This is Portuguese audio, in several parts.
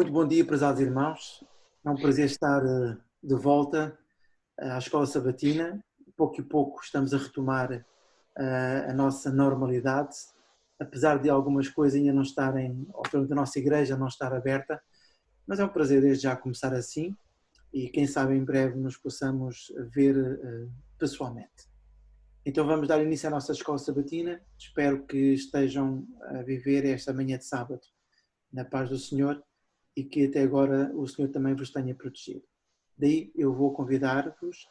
Muito bom dia, prezados irmãos. É um prazer estar de volta à Escola Sabatina. Pouco a pouco estamos a retomar a nossa normalidade, apesar de algumas coisas ainda não estarem, ou pelo menos a nossa igreja não estar aberta, mas é um prazer desde já começar assim e quem sabe em breve nos possamos ver pessoalmente. Então vamos dar início à nossa Escola Sabatina. Espero que estejam a viver esta manhã de sábado na paz do Senhor e que até agora o Senhor também vos tenha protegido. Daí eu vou convidar-vos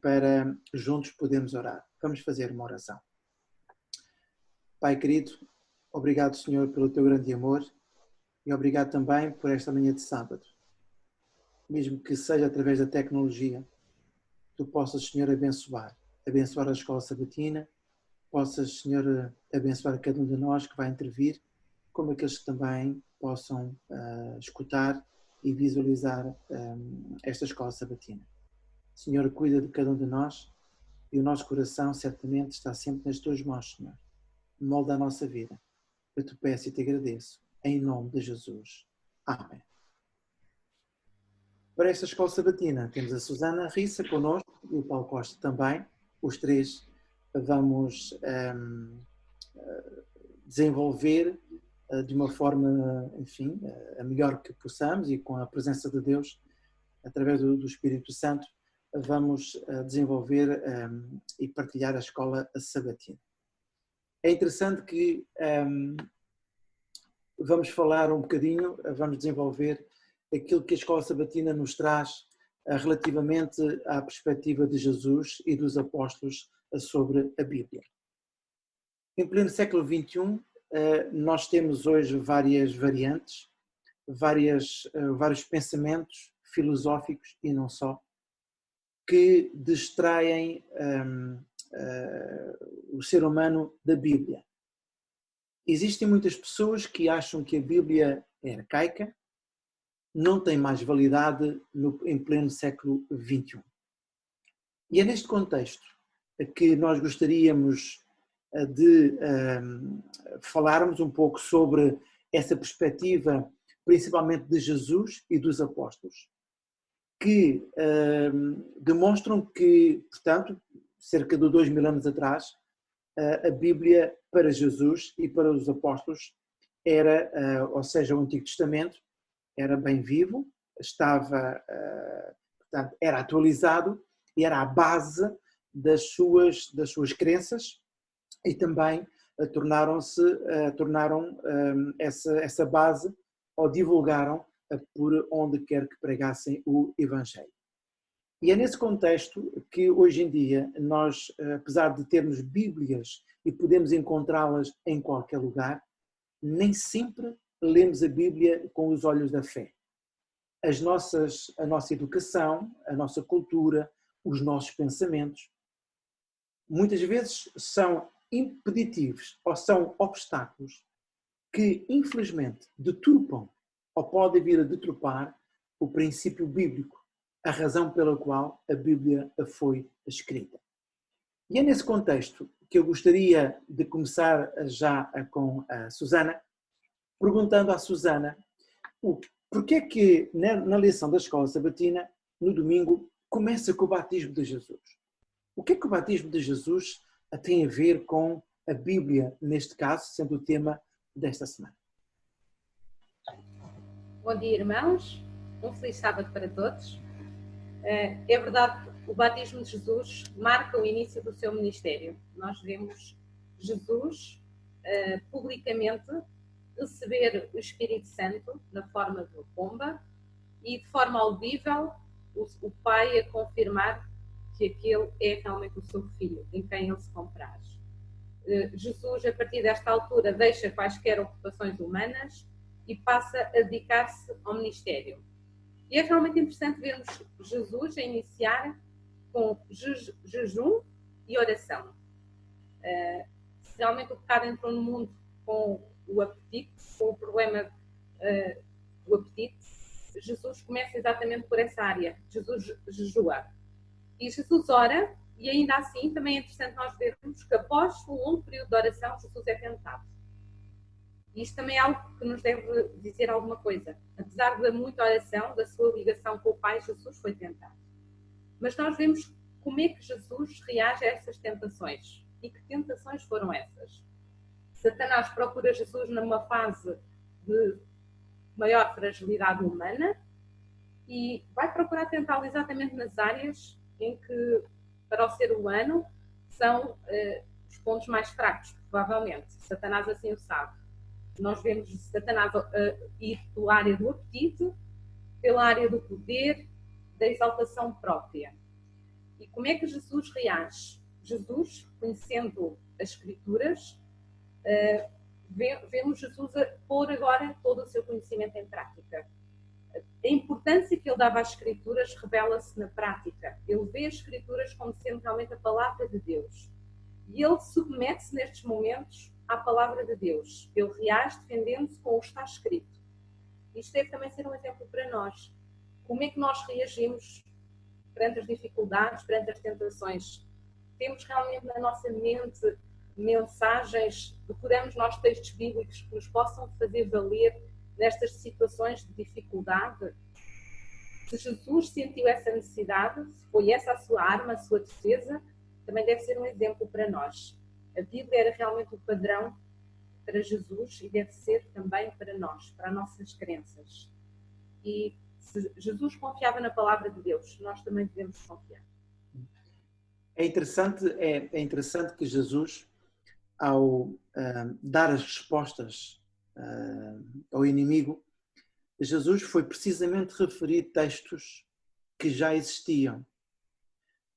para juntos podermos orar. Vamos fazer uma oração. Pai querido, obrigado, Senhor, pelo teu grande amor e obrigado também por esta manhã de sábado. Mesmo que seja através da tecnologia, tu possas, Senhor, abençoar a Escola Sabatina, possas, Senhor, abençoar cada um de nós que vai intervir, como aqueles que também possam escutar e visualizar esta Escola Sabatina. Senhor, cuida de cada um de nós e o nosso coração certamente está sempre nas tuas mãos, Senhor. Molda a nossa vida. Eu te peço e te agradeço. Em nome de Jesus. Amém. Para esta Escola Sabatina temos a Susana Rissa connosco e o Paulo Costa também. Os três vamos desenvolver de uma forma, enfim, a melhor que possamos e com a presença de Deus, através do Espírito Santo, vamos desenvolver e partilhar a Escola Sabatina. É interessante que vamos falar um bocadinho, vamos desenvolver aquilo que a Escola Sabatina nos traz relativamente à perspectiva de Jesus e dos apóstolos sobre a Bíblia. Em pleno século XXI, nós temos hoje várias variantes, vários pensamentos filosóficos e não só, que distraem o ser humano da Bíblia. Existem muitas pessoas que acham que a Bíblia é arcaica, não tem mais validade em pleno século XXI. E é neste contexto que nós gostaríamos de falarmos um pouco sobre essa perspectiva, principalmente de Jesus e dos apóstolos, que demonstram que, portanto, cerca de 2000 anos atrás, a Bíblia para Jesus e para os apóstolos era, ou seja, o Antigo Testamento, era bem vivo, portanto, era atualizado e era a base das suas crenças e também tornaram essa base ou divulgaram por onde quer que pregassem o Evangelho. E é nesse contexto que hoje em dia nós, apesar de termos Bíblias e podemos encontrá-las em qualquer lugar, nem sempre lemos a Bíblia com os olhos da fé. A nossa educação, a nossa cultura, os nossos pensamentos, muitas vezes são impeditivos ou são obstáculos que, infelizmente, deturpam ou podem vir a deturpar o princípio bíblico, a razão pela qual a Bíblia foi escrita. E é nesse contexto que eu gostaria de começar já com a Susana, perguntando à Susana porque é que na lição da Escola Sabatina, no domingo, começa com o batismo de Jesus. O que é que o batismo de Jesus tem a ver com a Bíblia, neste caso, sendo o tema desta semana? Bom dia, irmãos. Um feliz sábado para todos. É verdade, o batismo de Jesus marca o início do seu ministério. Nós vemos Jesus publicamente receber o Espírito Santo na forma de pomba e de forma audível o Pai a confirmar que aquele é realmente o seu filho, em quem ele se compraz. Jesus, a partir desta altura, deixa quaisquer ocupações humanas e passa a dedicar-se ao ministério. E é realmente interessante vermos Jesus a iniciar com jejum e oração. Se realmente o pecado entrou no mundo com o apetite, com o problema do apetite, Jesus começa exatamente por essa área. Jesus jejua. E Jesus ora, e ainda assim também é interessante nós vermos que após um longo período de oração, Jesus é tentado. E isto também é algo que nos deve dizer alguma coisa. Apesar da muita oração, da sua ligação com o Pai, Jesus foi tentado. Mas nós vemos como é que Jesus reage a essas tentações. E que tentações foram essas? Satanás procura Jesus numa fase de maior fragilidade humana e vai procurar tentá-lo exatamente nas áreas em que, para o ser humano, são os pontos mais fracos, provavelmente. Satanás assim o sabe. Nós vemos Satanás ir pela área do apetite, pela área do poder, da exaltação própria. E como é que Jesus reage? Jesus, conhecendo as Escrituras, vemos Jesus a pôr agora todo o seu conhecimento em prática. A importância que ele dava às Escrituras revela-se na prática. Ele vê as Escrituras como sendo realmente a palavra de Deus. E ele submete-se nestes momentos à palavra de Deus. Ele reage defendendo-se com o que está escrito. Isto deve também ser um exemplo para nós. Como é que nós reagimos perante as dificuldades, perante as tentações? Temos realmente na nossa mente mensagens, decoramos nós textos bíblicos que nos possam fazer valer nestas situações de dificuldade? Se Jesus sentiu essa necessidade, se foi essa a sua arma, a sua defesa, também deve ser um exemplo para nós. A Bíblia era realmente o padrão para Jesus e deve ser também para nós, para as nossas crenças. E se Jesus confiava na palavra de Deus, nós também devemos confiar. É interessante que Jesus, ao dar as respostas ao inimigo, Jesus foi precisamente referir textos que já existiam.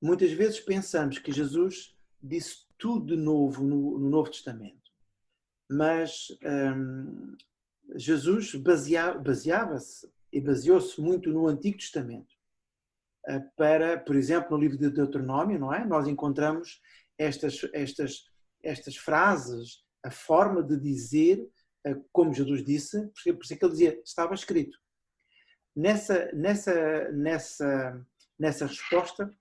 Muitas vezes pensamos que Jesus disse tudo de novo no Novo Testamento, mas Jesus baseava-se e baseou-se muito no Antigo Testamento. Por exemplo, no livro de Deuteronômio, não é? Nós encontramos estas frases, a forma de dizer, como Jesus disse, por isso é que ele dizia, estava escrito. Nessa resposta,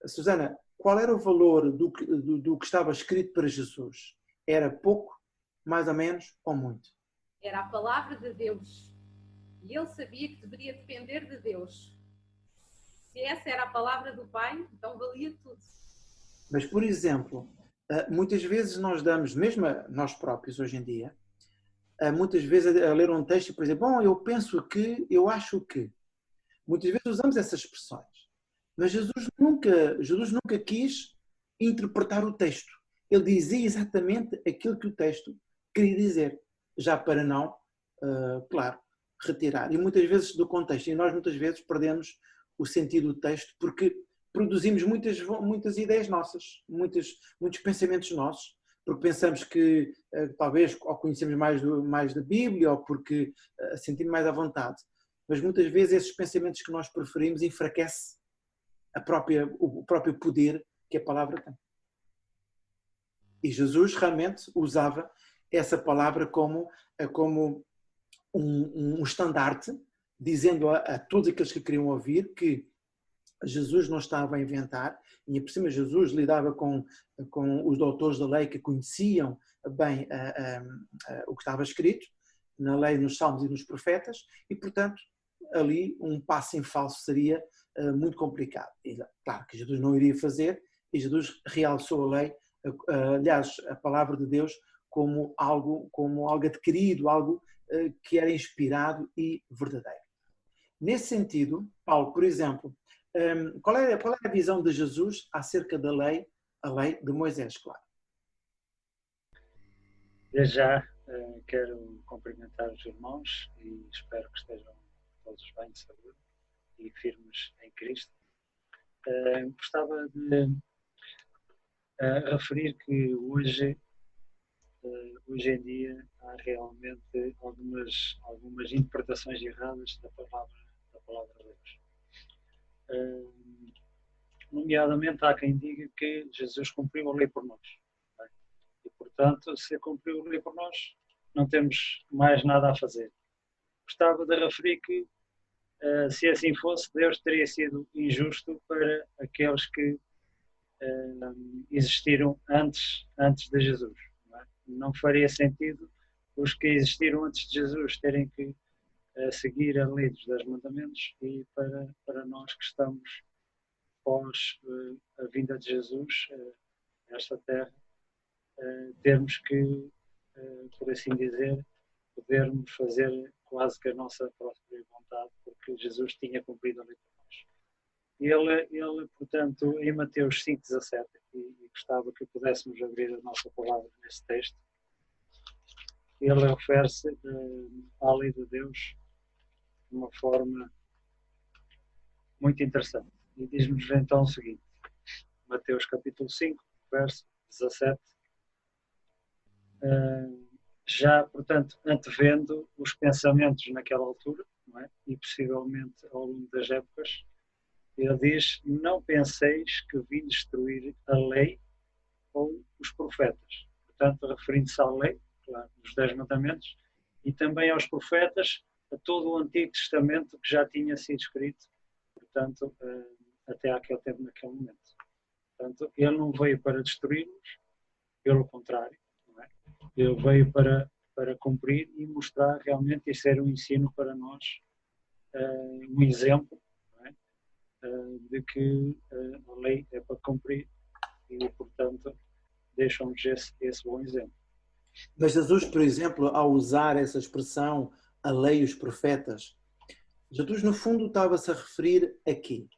Susana, qual era o valor do que estava escrito para Jesus? Era pouco, mais ou menos, ou muito? Era a palavra de Deus. E ele sabia que deveria depender de Deus. Se essa era a palavra do Pai, então valia tudo. Mas, por exemplo, muitas vezes nós damos, mesmo a nós próprios hoje em dia, muitas vezes a ler um texto e, por exemplo, bom, eu penso que, eu acho que. Muitas vezes usamos essas expressões. Mas Jesus nunca quis interpretar o texto. Ele dizia exatamente aquilo que o texto queria dizer, já para não, claro, retirar. E muitas vezes do contexto. E nós muitas vezes perdemos o sentido do texto porque produzimos muitas ideias nossas, muitos pensamentos nossos, porque pensamos que talvez ou conhecemos mais da Bíblia ou porque sentimos mais à vontade. Mas muitas vezes esses pensamentos que nós preferimos enfraquecem o próprio poder que a palavra tem. E Jesus realmente usava essa palavra como um estandarte, dizendo a todos aqueles que queriam ouvir que Jesus não estava a inventar, e por cima Jesus lidava com os doutores da lei que conheciam bem o que estava escrito na lei, nos salmos e nos profetas, e portanto ali um passo em falso seria muito complicado. E, claro que Jesus não iria fazer, e Jesus realçou a lei, aliás, a palavra de Deus como algo adquirido, algo que era inspirado e verdadeiro. Nesse sentido, Paulo, por exemplo, qual é a visão de Jesus acerca da lei, a lei de Moisés, claro? Desde já quero cumprimentar os irmãos e espero que estejam todos bem de saúde e firmes em Cristo. Gostava de referir que hoje em dia há realmente algumas interpretações erradas da palavra de Deus. Nomeadamente há quem diga que Jesus cumpriu a lei por nós. E, portanto, se cumpriu a lei por nós, não temos mais nada a fazer. Gostava de referir que, se assim fosse, Deus teria sido injusto para aqueles que existiram antes de Jesus. Não faria sentido os que existiram antes de Jesus terem que seguir a lei dos 10 mandamentos, e para nós que estamos pós a vinda de Jesus a esta terra, termos que, por assim dizer, podermos fazer quase que a nossa própria vontade, porque Jesus tinha cumprido a lei por nós. Ele, portanto, em Mateus 5,17, e gostava que pudéssemos abrir a nossa palavra nesse texto, ele refere-se à lei de Deus de uma forma muito interessante. E diz-nos então o seguinte, Mateus capítulo 5, verso 17, já, portanto, antevendo os pensamentos naquela altura, não é? E possivelmente ao longo das épocas, ele diz: não penseis que vim destruir a lei ou os profetas. Portanto, referindo-se à lei, claro, dos 10 mandamentos, e também aos profetas, a todo o Antigo Testamento que já tinha sido escrito, portanto, até àquele tempo, naquele momento. Portanto, ele não veio para destruir-nos, pelo contrário, não é? Ele veio para cumprir e mostrar realmente e ser um ensino para nós, um exemplo, não é? De que a lei é para cumprir e, portanto, deixam-nos esse bom exemplo. Mas Jesus, por exemplo, ao usar essa expressão, a lei e os profetas, Jesus, no fundo, estava-se a referir a quê?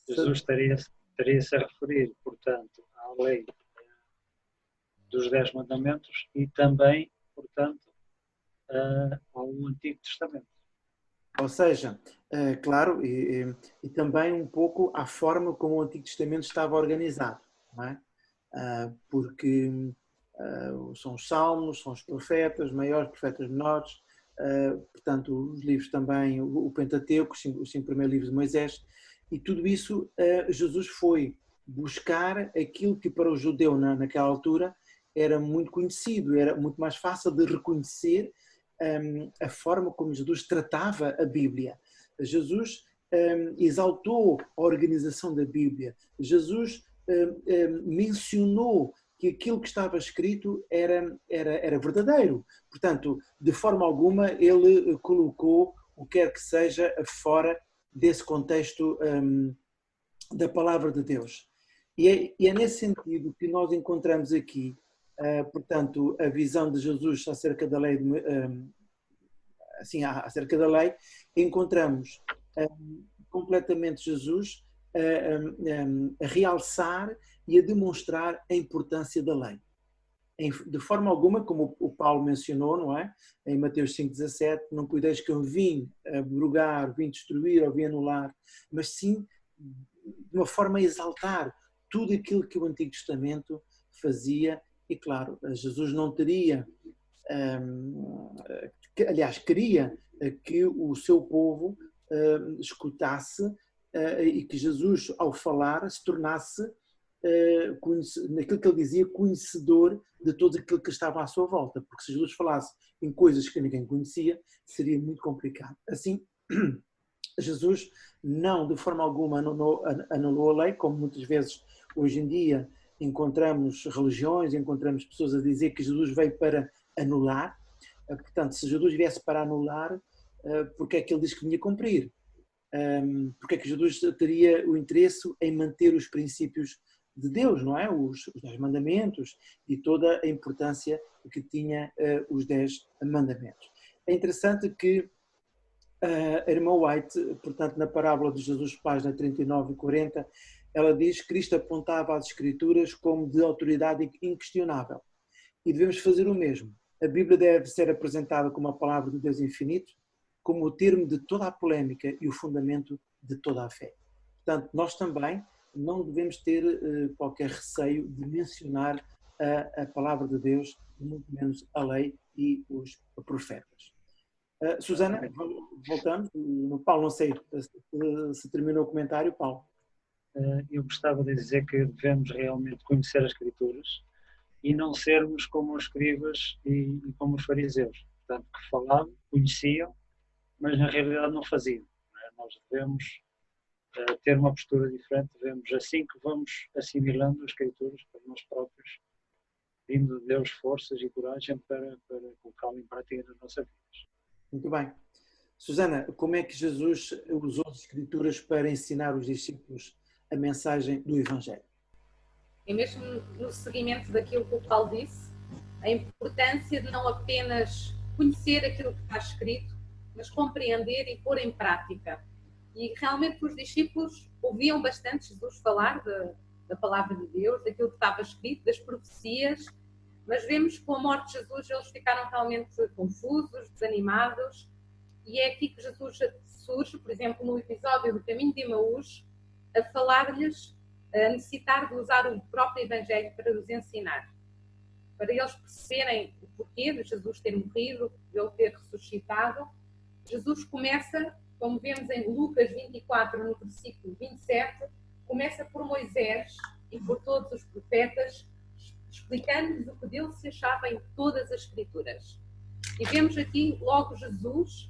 Jesus estaria-se a referir, portanto, à lei dos 10 mandamentos e também, portanto, ao Antigo Testamento. Ou seja, claro, e também um pouco à forma como o Antigo Testamento estava organizado, não é? Porque são os salmos, são os profetas maiores, profetas menores, portanto, os livros também, o Pentateuco, os 5 primeiros livros de Moisés, e tudo isso Jesus foi buscar aquilo que para o judeu naquela altura era muito conhecido, era muito mais fácil de reconhecer a forma como Jesus tratava a Bíblia. Jesus exaltou a organização da Bíblia. Jesus mencionou que aquilo que estava escrito era verdadeiro. Portanto, de forma alguma, ele colocou o que quer que seja fora desse contexto da palavra de Deus. E é nesse sentido que nós encontramos aqui, portanto, a visão de Jesus acerca da lei, acerca da lei, encontramos completamente Jesus a realçar e a demonstrar a importância da lei. De forma alguma, como o Paulo mencionou, não é? Em Mateus 5,17, não cuideis que eu vim abrogar, vim destruir ou vim anular, mas sim de uma forma a exaltar tudo aquilo que o Antigo Testamento fazia. E claro, Jesus não teria, aliás, queria que o seu povo escutasse e que Jesus, ao falar, se tornasse, naquilo que ele dizia, conhecedor de tudo aquilo que estava à sua volta, porque se Jesus falasse em coisas que ninguém conhecia, seria muito complicado. Assim, Jesus não, de forma alguma, anulou a lei, como muitas vezes hoje em dia encontramos religiões, encontramos pessoas a dizer que Jesus veio para anular. Portanto, se Jesus viesse para anular, porque é que ele diz que vinha cumprir? Porque é que Jesus teria o interesse em manter os princípios de Deus, não é? Os 10 mandamentos e toda a importância que tinha os 10 mandamentos. É interessante que a irmã White, portanto, na parábola de Jesus, página 39 e 40, ela diz que Cristo apontava às Escrituras como de autoridade inquestionável. E devemos fazer o mesmo. A Bíblia deve ser apresentada como a palavra de Deus infinito, como o termo de toda a polémica e o fundamento de toda a fé. Portanto, nós também não devemos ter qualquer receio de mencionar a palavra de Deus, muito menos a lei e os profetas. Susana, voltamos. No Paulo, não sei se terminou o comentário, Paulo. Eu gostava de dizer que devemos realmente conhecer as Escrituras e não sermos como os escribas e como os fariseus, portanto, que falavam, conheciam, mas na realidade não faziam. Não é? Nós devemos ter uma postura diferente, devemos, assim que vamos assimilando as Escrituras para nós próprios, pedindo a Deus forças e coragem para colocá-lo em prática nas nossas vidas. Muito bem. Susana, como é que Jesus usou as Escrituras para ensinar os discípulos a mensagem do Evangelho? E mesmo no seguimento daquilo que o Paulo disse, a importância de não apenas conhecer aquilo que está escrito, mas compreender e pôr em prática. E realmente os discípulos ouviam bastante Jesus falar da palavra de Deus, daquilo que estava escrito, das profecias, mas vemos que com a morte de Jesus eles ficaram realmente confusos, desanimados, e é aqui que Jesus surge, por exemplo, no episódio do Caminho de Emaús, a falar-lhes, a necessitar de usar o próprio Evangelho para os ensinar, para eles perceberem o porquê de Jesus ter morrido, de ele ter ressuscitado. Jesus começa, como vemos em Lucas 24, no versículo 27, começa por Moisés e por todos os profetas, explicando-lhes o que dele se achava em todas as Escrituras. E vemos aqui logo Jesus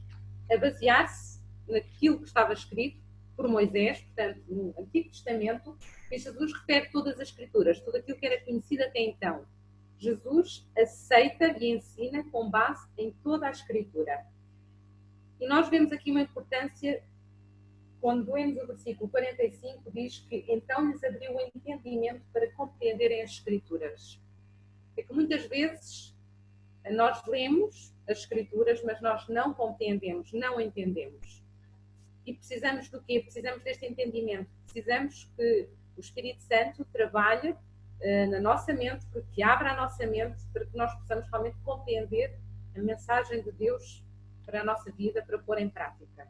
a basear-se naquilo que estava escrito por Moisés, portanto, no Antigo Testamento, e Jesus refere todas as Escrituras, tudo aquilo que era conhecido até então. Jesus aceita e ensina com base em toda a Escritura. E nós vemos aqui uma importância, quando lemos o versículo 45, diz que então lhes abriu o entendimento para compreenderem as Escrituras. É que muitas vezes nós lemos as Escrituras, mas nós não compreendemos, não entendemos. E precisamos do quê? Precisamos deste entendimento. Precisamos que o Espírito Santo trabalhe na nossa mente, que abra a nossa mente para que nós possamos realmente compreender a mensagem de Deus para a nossa vida, para pôr em prática.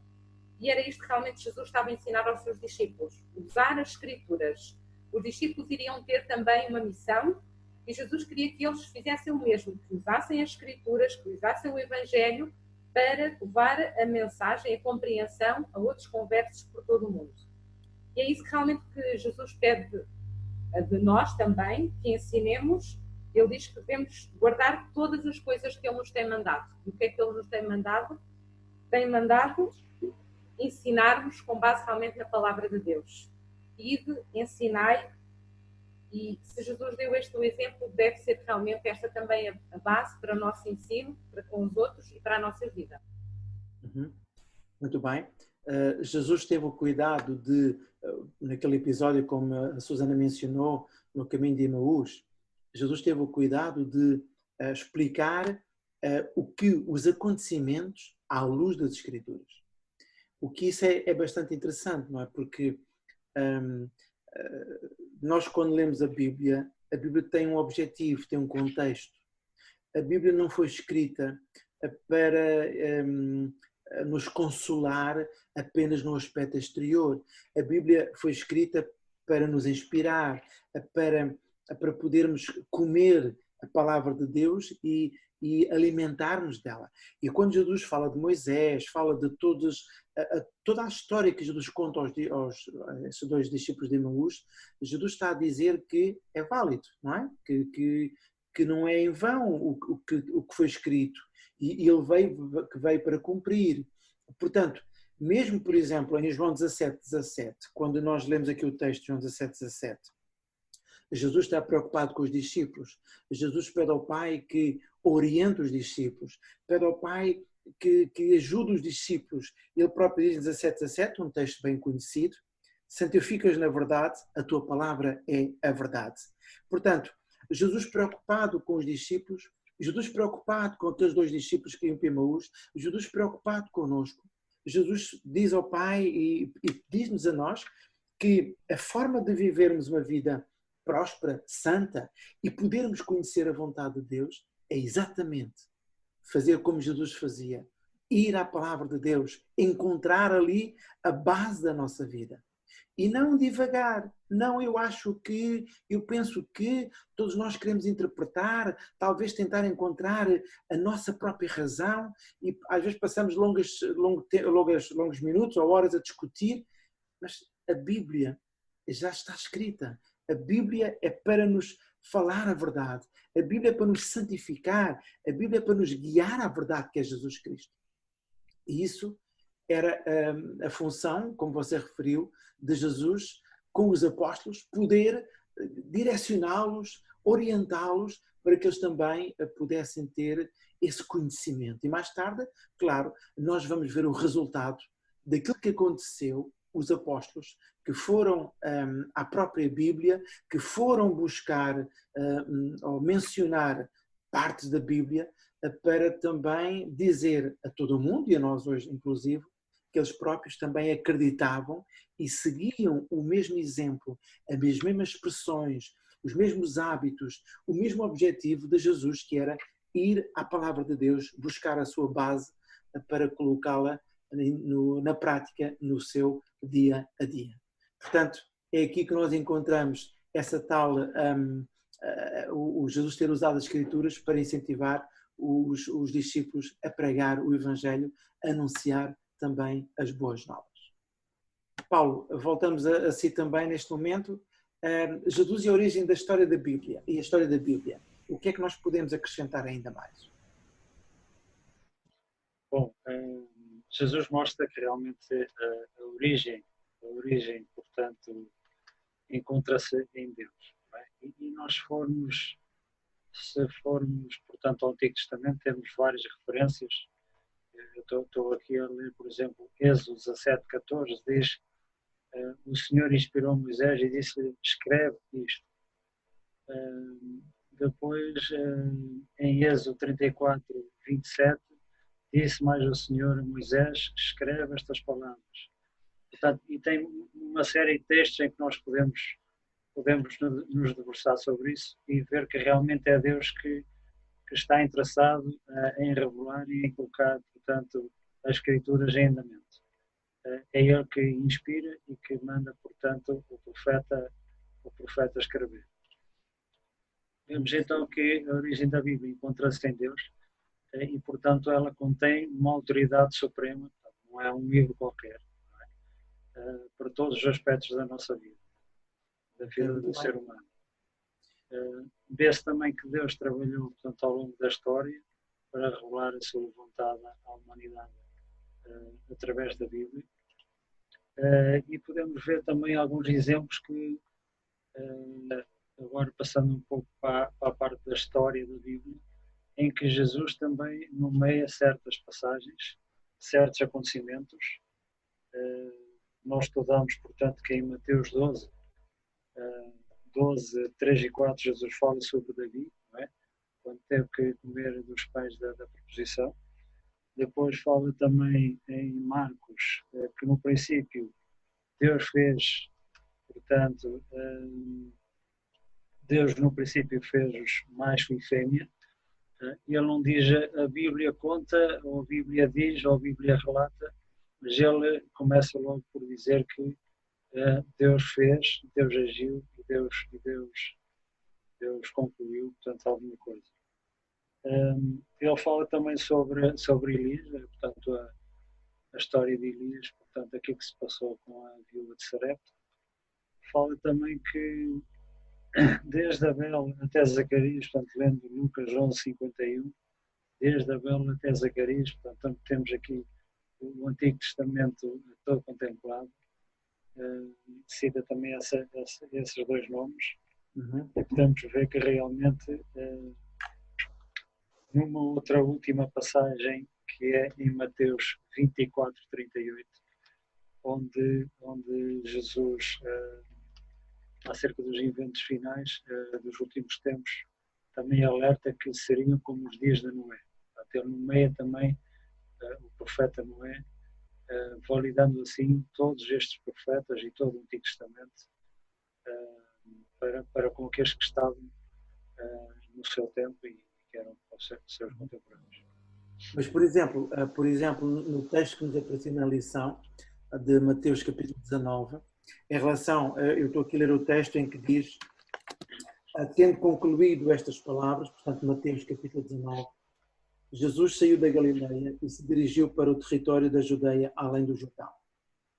E era isto que realmente Jesus estava a ensinar aos seus discípulos, usar as Escrituras. Os discípulos iriam ter também uma missão e Jesus queria que eles fizessem o mesmo, que usassem as Escrituras, que usassem o Evangelho para levar a mensagem, a compreensão a outros conversos por todo o mundo. E é isso que realmente que Jesus pede de nós também, que ensinemos. Ele diz que devemos guardar todas as coisas que Ele nos tem mandado. E o que é que Ele nos tem mandado? Tem mandado ensinar-nos com base realmente na palavra de Deus. Ide, ensinai, e se Jesus deu este exemplo, deve ser realmente esta também a base para o nosso ensino, para com os outros e para a nossa vida. Muito bem. Jesus teve o cuidado de, naquele episódio, como a Susana mencionou, no Caminho de Emaús, Jesus teve o cuidado de explicar os acontecimentos à luz das Escrituras. O que isso é bastante interessante, não é? Porque nós, quando lemos a Bíblia tem um objetivo, tem um contexto. A Bíblia não foi escrita para nos consolar apenas no aspecto exterior. A Bíblia foi escrita para nos inspirar, para podermos comer a palavra de Deus e alimentar-nos dela. E quando Jesus fala de Moisés, fala de toda a história que Jesus conta esses dois discípulos de Emaús, Jesus está a dizer que é válido, não é? Que não é em vão o que foi escrito. E ele veio para cumprir. Portanto, mesmo, por exemplo, em João 17:17, quando nós lemos aqui o texto de João 17:17, Jesus está preocupado com os discípulos. Jesus pede ao Pai que oriente os discípulos, pede ao Pai que ajude os discípulos. Ele próprio diz em 17:17, um texto bem conhecido: santificas na verdade, a tua palavra é a verdade. Portanto, Jesus preocupado com os discípulos, Jesus preocupado com aqueles dois discípulos que iam para Emaús, Jesus preocupado connosco. Jesus diz ao Pai e diz-nos a nós que a forma de vivermos uma vida próspera, santa e podermos conhecer a vontade de Deus é exatamente fazer como Jesus fazia, ir à palavra de Deus, encontrar ali a base da nossa vida. E não divagar, não eu penso que todos nós queremos interpretar, talvez tentar encontrar a nossa própria razão e às vezes passamos longos minutos ou horas a discutir, mas a Bíblia já está escrita. A Bíblia é para nos falar a verdade, a Bíblia é para nos santificar, a Bíblia é para nos guiar à verdade que é Jesus Cristo. E isso era a função, como você referiu, de Jesus com os apóstolos, poder direcioná-los, orientá-los para que eles também pudessem ter esse conhecimento. E mais tarde, claro, nós vamos ver o resultado daquilo que aconteceu, os apóstolos que foram à própria Bíblia, que foram buscar ou mencionar partes da Bíblia para também dizer a todo o mundo, e a nós hoje inclusive, que eles próprios também acreditavam e seguiam o mesmo exemplo, as mesmas expressões, os mesmos hábitos, o mesmo objetivo de Jesus, que era ir à palavra de Deus, buscar a sua base para colocá-la na prática, no seu dia a dia. Portanto, é aqui que nós encontramos essa tal, o Jesus ter usado as Escrituras para incentivar os discípulos a pregar o Evangelho, a anunciar também as boas novas. Paulo, voltamos a si também neste momento. Jesus e a origem da história da Bíblia e a história da Bíblia. O que é que nós podemos acrescentar ainda mais? Bom, Jesus mostra que realmente a origem, portanto, encontra-se em Deus. Não é? E nós se formos, portanto, ao Antigo Testamento, temos várias referências. Eu estou aqui a ler, por exemplo, Êxodo 17:14, diz: o Senhor inspirou Moisés e disse-lhe: escreve isto. Depois, em Êxodo 34:27, disse mais o Senhor a Moisés: escreve estas palavras. Portanto, e tem uma série de textos em que nós podemos nos debruçar sobre isso e ver que realmente é Deus que está interessado em revelar e em colocar, portanto, as Escrituras em andamento. É Ele que inspira e que manda, portanto, o profeta escrever. Vemos então que a origem da Bíblia encontra-se em Deus e, portanto, ela contém uma autoridade suprema, não é um livro qualquer, não é? Para todos os aspectos da nossa vida, da vida do ser humano. Vê-se também que Deus trabalhou, portanto, ao longo da história para revelar a sua vontade à humanidade através da Bíblia. E podemos ver também alguns exemplos que, agora passando um pouco para a parte da história da Bíblia, em que Jesus também nomeia certas passagens, certos acontecimentos. Nós estudamos, portanto, que em Mateus 12, 3 e 4, Jesus fala sobre Davi, não é? Quando teve que comer dos pães da proposição. Depois fala também em Marcos, que no princípio Deus fez, portanto, Deus no princípio fez macho e fêmea. Ele não diz a Bíblia conta, ou a Bíblia diz, ou a Bíblia relata, mas ele começa logo por dizer que Deus fez, Deus agiu e Deus concluiu, portanto, alguma coisa. Ele fala também sobre Elias, portanto, a história de Elias, portanto, aquilo que se passou com a viúva de Sarepta. Fala também que desde Abel até Zacarias, portanto, lendo Lucas 11:51, desde Abel até Zacarias, portanto, temos aqui o Antigo Testamento todo contemplado. Cita também esses dois nomes. E podemos ver que realmente, numa outra última passagem, que é em Mateus 24:38, onde Jesus, acerca dos eventos finais dos últimos tempos, também alerta que seriam como os dias de Noé. Ele nomeia também o profeta Noé, validando assim todos estes profetas e todo o Antigo Testamento para com aqueles que estavam no seu tempo e que eram os seus contemporâneos. Mas, por exemplo, no texto que nos apareceu na lição de Mateus capítulo 19, em relação, eu estou aqui a ler o texto em que diz: tendo concluído estas palavras, portanto, Mateus capítulo 19, Jesus saiu da Galileia e se dirigiu para o território da Judeia, além do Jordão.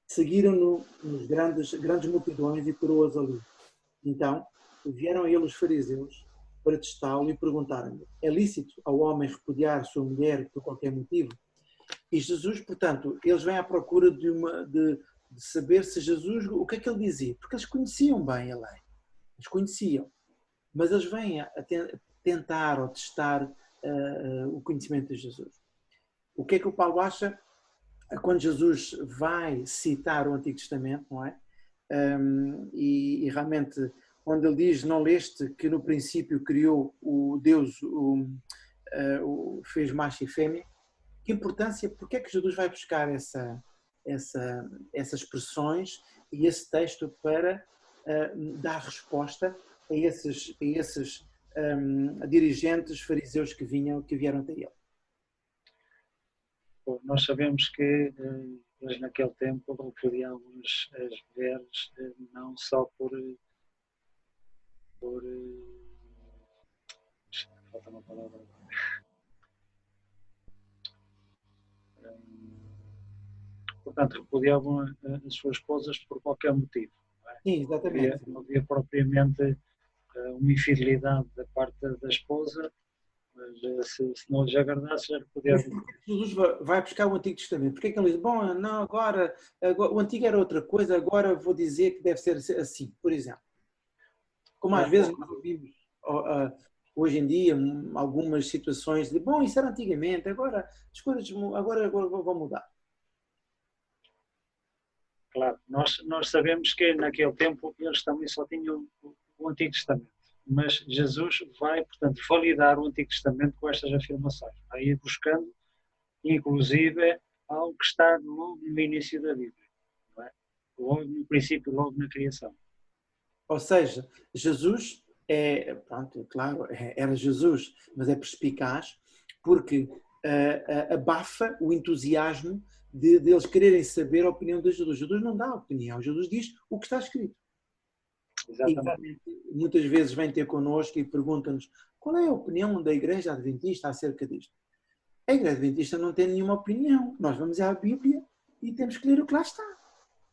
Seguiram-no grandes multidões e curou-as ali. Então, vieram a ele os fariseus para testá-lo e perguntaram-lhe: é lícito ao homem repudiar sua mulher por qualquer motivo? E Jesus, portanto, eles vêm à procura de saber se Jesus, o que é que ele dizia, porque eles conheciam bem a lei, eles conheciam, mas eles vêm tentar ou testar o conhecimento de Jesus. O que é que o Paulo acha quando Jesus vai citar o Antigo Testamento, não é? E realmente, quando ele diz, não leste que no princípio criou o Deus, fez macho e fêmea, que importância, porque é que Jesus vai buscar essas expressões e esse texto para dar resposta a esses dirigentes fariseus que vieram até ele? Bom, nós sabemos que eles naquele tempo repudiavam as mulheres não só por falta uma palavra. Portanto, repudiavam as suas esposas por qualquer motivo. Não é? Sim, exatamente. Não havia propriamente uma infidelidade da parte da esposa, mas se não lhes agradasse, já repudiavam. Jesus vai buscar o Antigo Testamento. Porquê é que ele diz, bom, não, agora o Antigo era outra coisa, agora vou dizer que deve ser assim, por exemplo. Como às vezes nós ouvimos hoje em dia algumas situações de, bom, isso era antigamente, agora as coisas agora vão mudar. Claro, nós sabemos que naquele tempo eles também só tinham o Antigo Testamento, mas Jesus vai, portanto, validar o Antigo Testamento com estas afirmações, aí buscando, inclusive, algo que está logo no início da Bíblia, não é? Logo no princípio, logo na criação. Ou seja, Jesus pronto, claro, era Jesus, mas é perspicaz porque abafa o entusiasmo de eles quererem saber a opinião de Jesus. Jesus não dá opinião, Jesus diz o que está escrito. Exatamente. E muitas vezes vem ter connosco e pergunta-nos qual é a opinião da Igreja Adventista acerca disto. A Igreja Adventista não tem nenhuma opinião. Nós vamos à Bíblia e temos que ler o que lá está.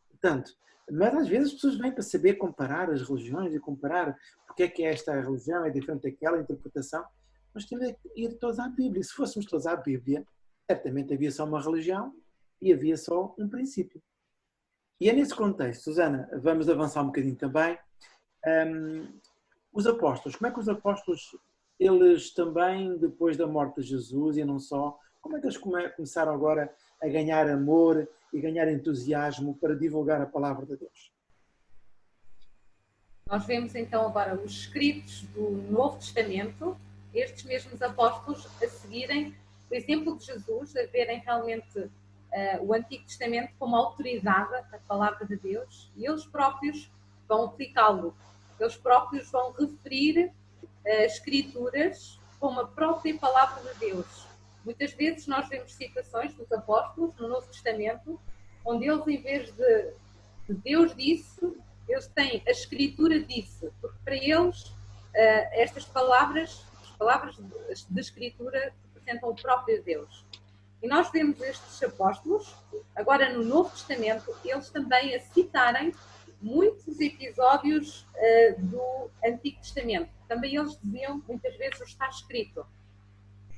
Portanto, mas às vezes as pessoas vêm para saber comparar as religiões e comparar porque é que esta religião é diferente daquela interpretação. Nós temos que ir todos à Bíblia. Se fôssemos todos à Bíblia, certamente havia só uma religião e havia só um princípio. E é nesse contexto, Susana, vamos avançar um bocadinho também. Os apóstolos, como é que os apóstolos, eles também, depois da morte de Jesus e não só, como é que eles começaram agora a ganhar amor e ganhar entusiasmo para divulgar a palavra de Deus? Nós vemos então agora os escritos do Novo Testamento, estes mesmos apóstolos a seguirem o exemplo de Jesus, a verem realmente o Antigo Testamento como autoridade da palavra de Deus, e eles próprios vão aplicá-lo. Eles próprios vão referir escrituras como a própria palavra de Deus. Muitas vezes nós vemos citações dos apóstolos no Novo Testamento, onde eles, em vez de Deus disse, eles têm a Escritura disse, porque para eles estas palavras, as palavras de Escritura, representam o próprio Deus. E nós vemos estes apóstolos, agora no Novo Testamento, eles também a citarem muitos episódios do Antigo Testamento. Também eles diziam, muitas vezes, o está escrito.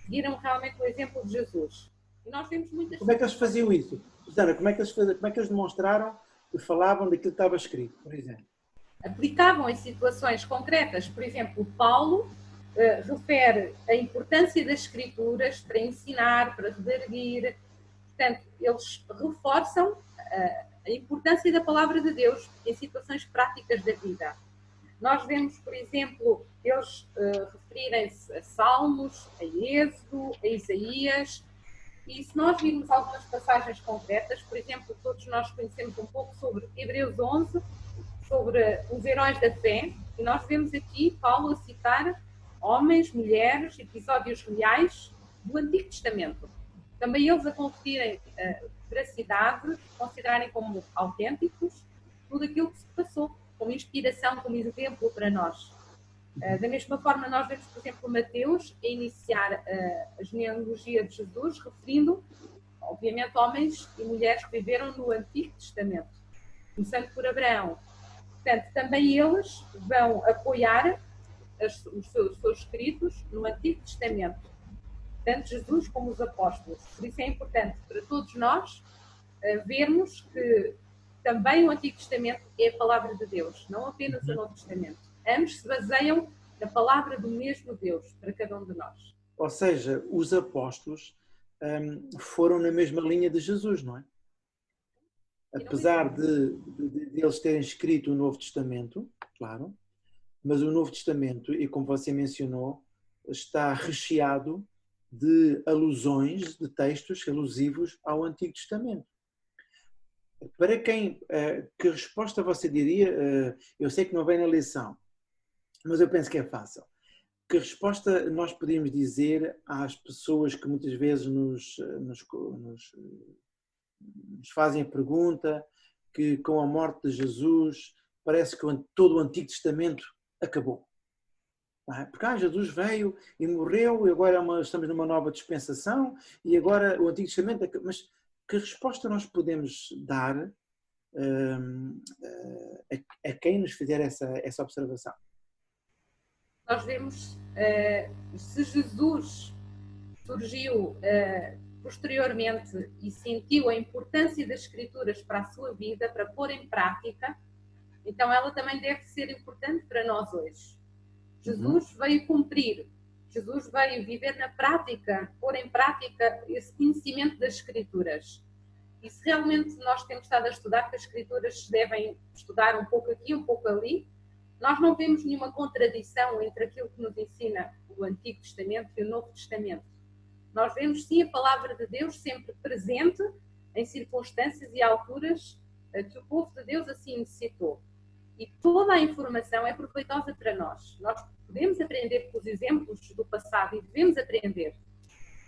Seguiram realmente o exemplo de Jesus. E nós vemos muitas... Como é que eles faziam isso? Susana, como é que eles demonstraram que falavam daquilo que estava escrito, por exemplo? Aplicavam em situações concretas. Por exemplo, Paulo refere a importância das Escrituras para ensinar, para redarguir. Portanto, eles reforçam a importância da palavra de Deus em situações práticas da vida. Nós vemos, por exemplo, eles referirem-se a Salmos, a Êxodo, a Isaías, e se nós virmos algumas passagens concretas, por exemplo, todos nós conhecemos um pouco sobre Hebreus 11, sobre os heróis da fé, e nós vemos aqui Paulo a citar homens, mulheres, episódios reais do Antigo Testamento. Também eles a conferirem veracidade, considerarem como autênticos tudo aquilo que se passou, como inspiração, como exemplo para nós. Da mesma forma, nós vemos, por exemplo, Mateus a iniciar a genealogia de Jesus, referindo, obviamente, homens e mulheres que viveram no Antigo Testamento, começando por Abraão. Portanto, também eles vão apoiar os seus escritos no Antigo Testamento, tanto Jesus como os apóstolos. Por isso é importante para todos nós vermos que também o Antigo Testamento é a palavra de Deus, não apenas o Novo Testamento. Ambos se baseiam da palavra do mesmo Deus para cada um de nós. Ou seja, os apóstolos foram na mesma linha de Jesus, não é? Apesar de eles terem escrito o Novo Testamento, claro, mas o Novo Testamento, e como você mencionou, está recheado de alusões, de textos alusivos ao Antigo Testamento. Para quem, que resposta você diria? Eu sei que não vem na lição, mas eu penso que é fácil. Que resposta nós podemos dizer às pessoas que muitas vezes nos fazem a pergunta que com a morte de Jesus parece que todo o Antigo Testamento acabou? Não é? Porque Jesus veio e morreu e agora estamos numa nova dispensação e agora o Antigo Testamento acabou. Mas que resposta nós podemos dar a quem nos fizer essa observação? Nós vemos, se Jesus surgiu posteriormente e sentiu a importância das Escrituras para a sua vida, para pôr em prática, então ela também deve ser importante para nós hoje. Jesus veio cumprir, Jesus veio viver na prática, pôr em prática esse conhecimento das Escrituras. E se realmente nós temos estado a estudar que as Escrituras se devem estudar um pouco aqui, um pouco ali, nós não vemos nenhuma contradição entre aquilo que nos ensina o Antigo Testamento e o Novo Testamento. Nós vemos sim a palavra de Deus sempre presente em circunstâncias e alturas que o povo de Deus assim necessitou. E toda a informação é proveitosa para nós. Nós podemos aprender com os exemplos do passado e devemos aprender.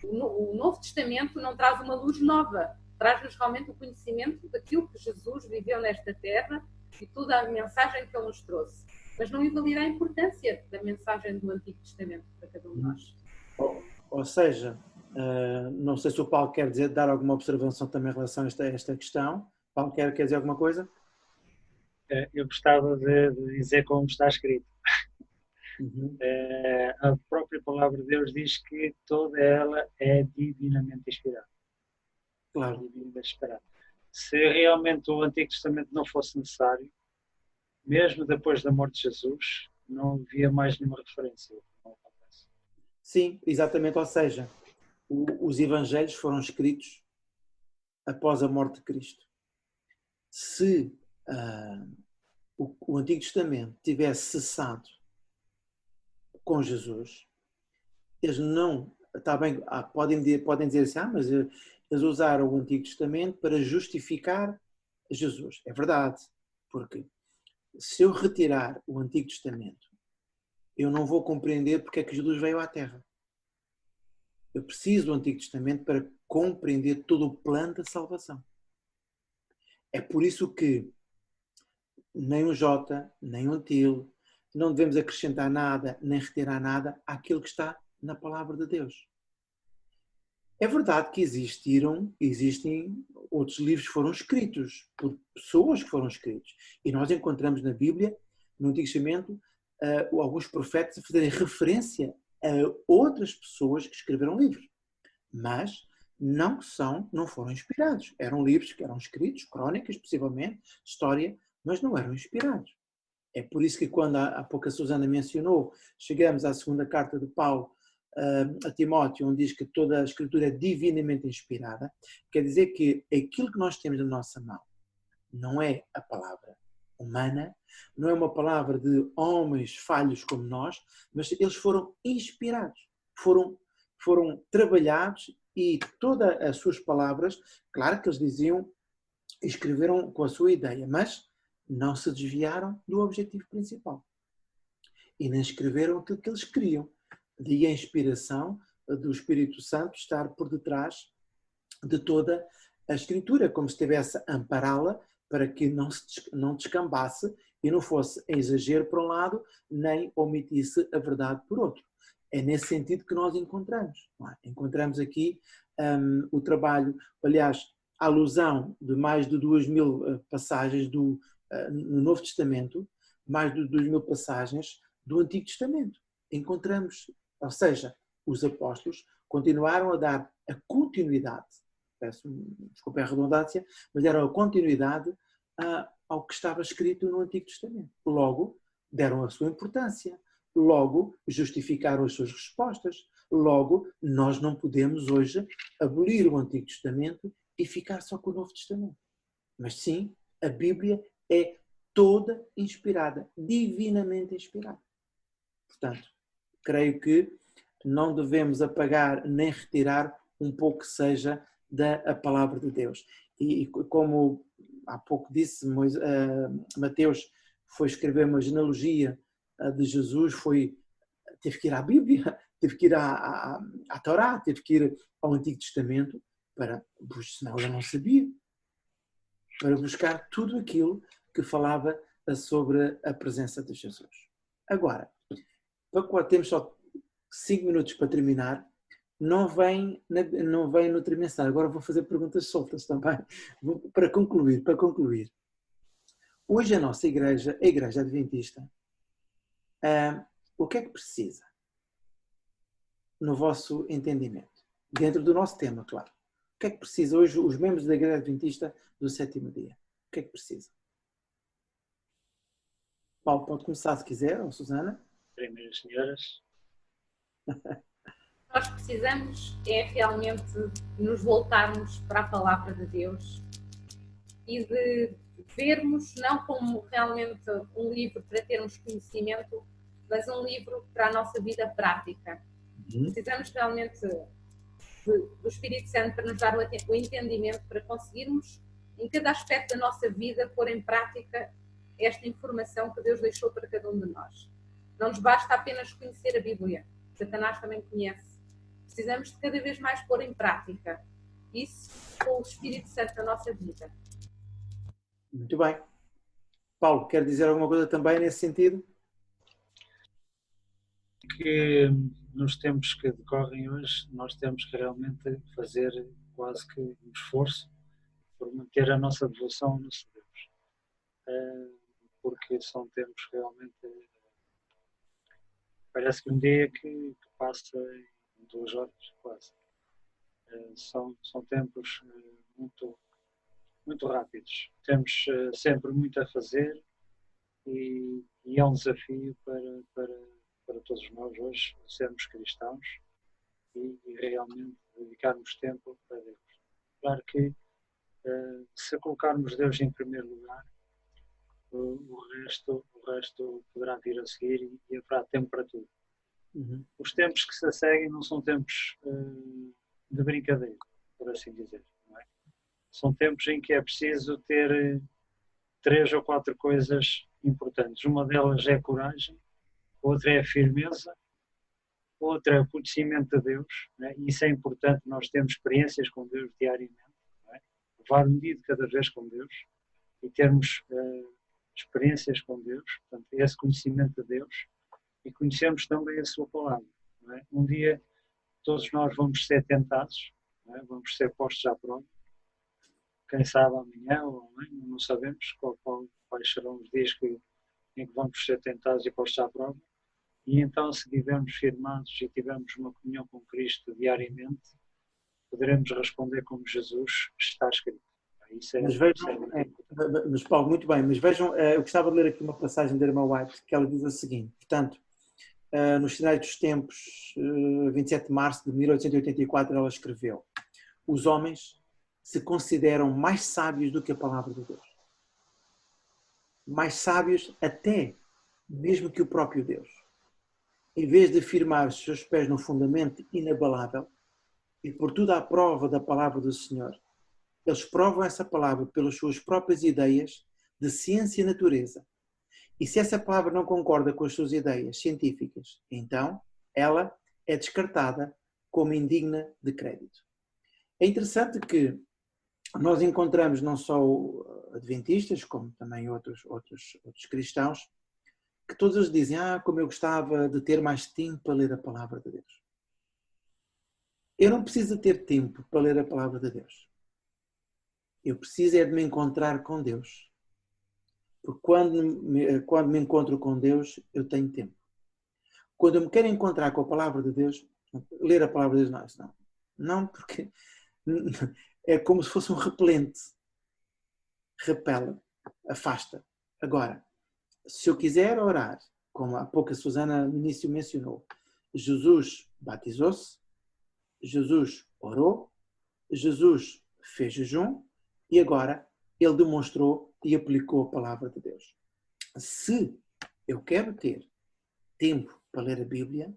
O Novo Testamento não traz uma luz nova, traz-nos realmente o conhecimento daquilo que Jesus viveu nesta terra e toda a mensagem que ele nos trouxe. Mas não invalida a importância da mensagem do Antigo Testamento para cada um de nós. Ou seja, não sei se o Paulo quer dar alguma observação também em relação a esta questão. Paulo, quer dizer alguma coisa? Eu gostava de dizer como está escrito. A própria palavra de Deus diz que toda ela é divinamente inspirada. Claro. Divinamente inspirada. Se realmente o Antigo Testamento não fosse necessário, mesmo depois da morte de Jesus, não havia mais nenhuma referência. Sim, exatamente. Ou seja, os Evangelhos foram escritos após a morte de Cristo. Se o Antigo Testamento tivesse cessado com Jesus, eles não... Está bem, podem dizer assim, mas eles usaram o Antigo Testamento para justificar Jesus. É verdade, porque se eu retirar o Antigo Testamento, eu não vou compreender porque é que Jesus veio à Terra. Eu preciso do Antigo Testamento para compreender todo o plano da salvação. É por isso que nem um J, nem um til, não devemos acrescentar nada, nem retirar nada àquilo que está na palavra de Deus. É verdade que existem outros livros que foram escritos por pessoas que foram escritos. E nós encontramos na Bíblia, no Antigo Testamento, alguns profetas a fazerem referência a outras pessoas que escreveram livros. Mas não foram inspirados. Eram livros que eram escritos, crónicas, possivelmente, história, mas não eram inspirados. É por isso que quando há pouco a Susana mencionou, chegamos à segunda carta de Paulo a Timóteo, onde diz que toda a Escritura é divinamente inspirada, quer dizer que aquilo que nós temos na nossa mão não é a palavra humana, não é uma palavra de homens falhos como nós, mas eles foram inspirados, foram trabalhados e todas as suas palavras, claro que eles diziam, escreveram com a sua ideia, mas não se desviaram do objetivo principal. E nem escreveram aquilo que eles queriam. Daí a inspiração do Espírito Santo estar por detrás de toda a Escritura, como se estivesse a ampará-la para que não descambasse e não fosse exagero por um lado, nem omitisse a verdade por outro. É nesse sentido que nós encontramos. Não é? Encontramos aqui o trabalho, aliás, a alusão de mais de 2.000 passagens no Novo Testamento, mais de 2.000 passagens do Antigo Testamento. Encontramos, ou seja, os apóstolos continuaram a dar a continuidade, desculpe a redundância, mas deram a continuidade ao que estava escrito no Antigo Testamento. Logo, deram a sua importância. logo justificaram as suas respostas. Logo, nós não podemos hoje abolir o Antigo Testamento e ficar só com o Novo Testamento. Mas sim, a Bíblia é toda inspirada, divinamente inspirada. Portanto, creio que não devemos apagar nem retirar um pouco que seja da palavra de Deus. E como há pouco disse, Mateus foi escrever uma genealogia de Jesus, teve que ir à Bíblia, teve que ir à Torá, teve que ir ao Antigo Testamento, senão ele não sabia, para buscar tudo aquilo que falava sobre a presença de Jesus. Agora, temos só 5 minutos para terminar, não vem no trimestral. Agora vou fazer perguntas soltas também, para concluir. Hoje a nossa igreja, a Igreja Adventista, o que é que precisa? No vosso entendimento, dentro do nosso tema, claro. O que é que precisa hoje os membros da Igreja Adventista do 7º dia? O que é que precisa? Paulo, pode começar se quiser, ou Susana? Primeiras senhoras. Nós precisamos realmente nos voltarmos para a palavra de Deus e de vermos não como realmente um livro para termos conhecimento, mas um livro para a nossa vida prática. Precisamos realmente do Espírito Santo para nos dar o entendimento para conseguirmos em cada aspecto da nossa vida pôr em prática esta informação que Deus deixou para cada um de nós. Não nos basta apenas conhecer a Bíblia, Satanás também conhece. Precisamos de cada vez mais pôr em prática isso com o Espírito Santo na nossa vida. Muito bem. Paulo, quer dizer alguma coisa também nesse sentido? Que nos tempos que decorrem hoje, nós temos que realmente fazer quase que um esforço por manter a nossa devoção ao nosso Deus. Porque são tempos realmente... Parece que um dia que passa em 2 horas, quase. São tempos muito rápidos. Temos sempre muito a fazer e é um desafio para todos nós hoje sermos cristãos e realmente dedicarmos tempo a Deus. Claro que se colocarmos Deus em primeiro lugar, o resto poderá vir a seguir e haverá tempo para tudo. Os tempos que se seguem não são tempos de brincadeira, por assim dizer. Não é? São tempos em que é preciso ter 3 ou 4 coisas importantes. Uma delas é a coragem, outra é a firmeza, outra é o conhecimento de Deus. Não é? E isso é importante, nós temos experiências com Deus diariamente. Não é? Levar um dia de cada vez com Deus e termos experiências com Deus, portanto, esse conhecimento de Deus e conhecermos também a sua palavra. Não é? Um dia todos nós vamos ser tentados, não é? Vamos ser postos à prova. Quem sabe amanhã ou amanhã, não sabemos quais serão os dias em que vamos ser tentados e postos à prova. E então, se estivermos firmados e tivermos uma comunhão com Cristo diariamente, poderemos responder como Jesus está escrito. Mas Paulo, muito bem, mas vejam, eu gostava de ler aqui uma passagem da irmã White, que ela diz o seguinte, portanto, nos Sinais dos Tempos, 27 de março de 1884, ela escreveu: os homens se consideram mais sábios do que a palavra de Deus. Mais sábios até mesmo que o próprio Deus. Em vez de firmar os seus pés no fundamento inabalável e por tudo à prova da palavra do Senhor, eles provam essa palavra pelas suas próprias ideias de ciência e natureza. E se essa palavra não concorda com as suas ideias científicas, então ela é descartada como indigna de crédito. É interessante que nós encontramos não só adventistas, como também outros cristãos, que todos eles dizem, como eu gostava de ter mais tempo para ler a palavra de Deus. Eu não preciso ter tempo para ler a palavra de Deus. Eu preciso é de me encontrar com Deus. Porque quando me encontro com Deus, eu tenho tempo. Quando eu me quero encontrar com a palavra de Deus, ler a palavra de Deus, não. Não, porque é como se fosse um repelente. Repela, afasta. Agora, se eu quiser orar, como há pouco a Susana no início mencionou, Jesus batizou-se, Jesus orou, Jesus fez jejum e agora ele demonstrou e aplicou a palavra de Deus. Se eu quero ter tempo para ler a Bíblia,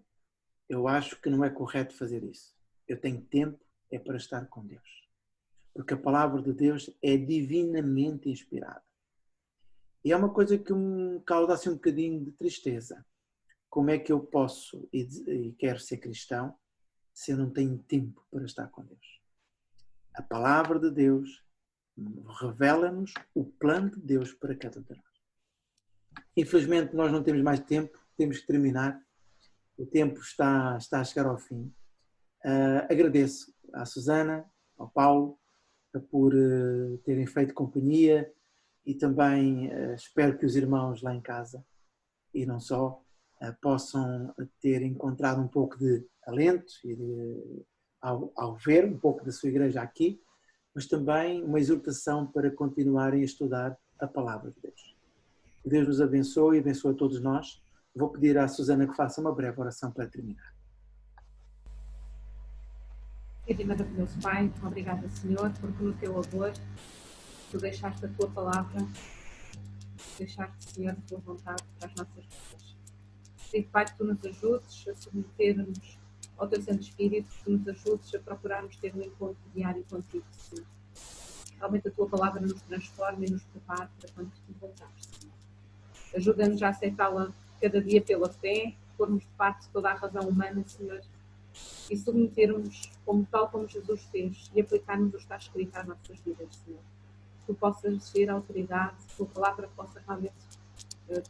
eu acho que não é correto fazer isso. Eu tenho tempo é para estar com Deus. Porque a palavra de Deus é divinamente inspirada. E é uma coisa que me causa assim um bocadinho de tristeza. Como é que eu posso e quero ser cristão se eu não tenho tempo para estar com Deus? A palavra de Deus revela-nos o plano de Deus para cada um de nós. Infelizmente nós não temos mais tempo, temos que terminar. O tempo está a chegar ao fim. Agradeço à Susana, ao Paulo, por terem feito companhia e também espero que os irmãos lá em casa, e não só, possam ter encontrado um pouco de alento ao ver um pouco da sua igreja aqui, mas também uma exortação para continuarem a estudar a palavra de Deus. Que Deus nos abençoe e abençoe a todos nós. Vou pedir à Susana que faça uma breve oração para terminar. Querido e maravilhoso Pai, obrigada, Senhor, porque no teu amor tu deixaste a tua palavra, deixaste, Senhor, a tua vontade para as nossas vidas. Pedido, Pai, que tu nos ajudes a submeter-nos ao teu Santo Espírito, que nos ajudes a procurarmos ter um encontro diário contigo, Senhor. Realmente a tua palavra nos transforma e nos prepara para quando tu voltares, Senhor. Ajuda-nos a aceitá-la cada dia pela fé, pormos de parte toda a razão humana, Senhor, e submetermos tal como Jesus fez e aplicarmos o que está escrito às nossas vidas, Senhor. Que tu possas ser a autoridade, que a tua palavra possa realmente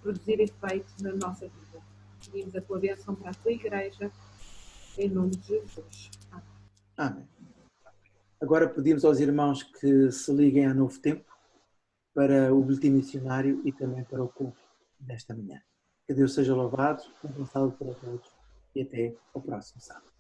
produzir efeito na nossa vida. Pedimos a tua bênção para a tua igreja, em nome de Jesus. Amém. Amém. Agora pedimos aos irmãos que se liguem a Novo Tempo para o boletim missionário e também para o culto desta manhã. Que Deus seja louvado, abençoado para todos e até ao próximo sábado.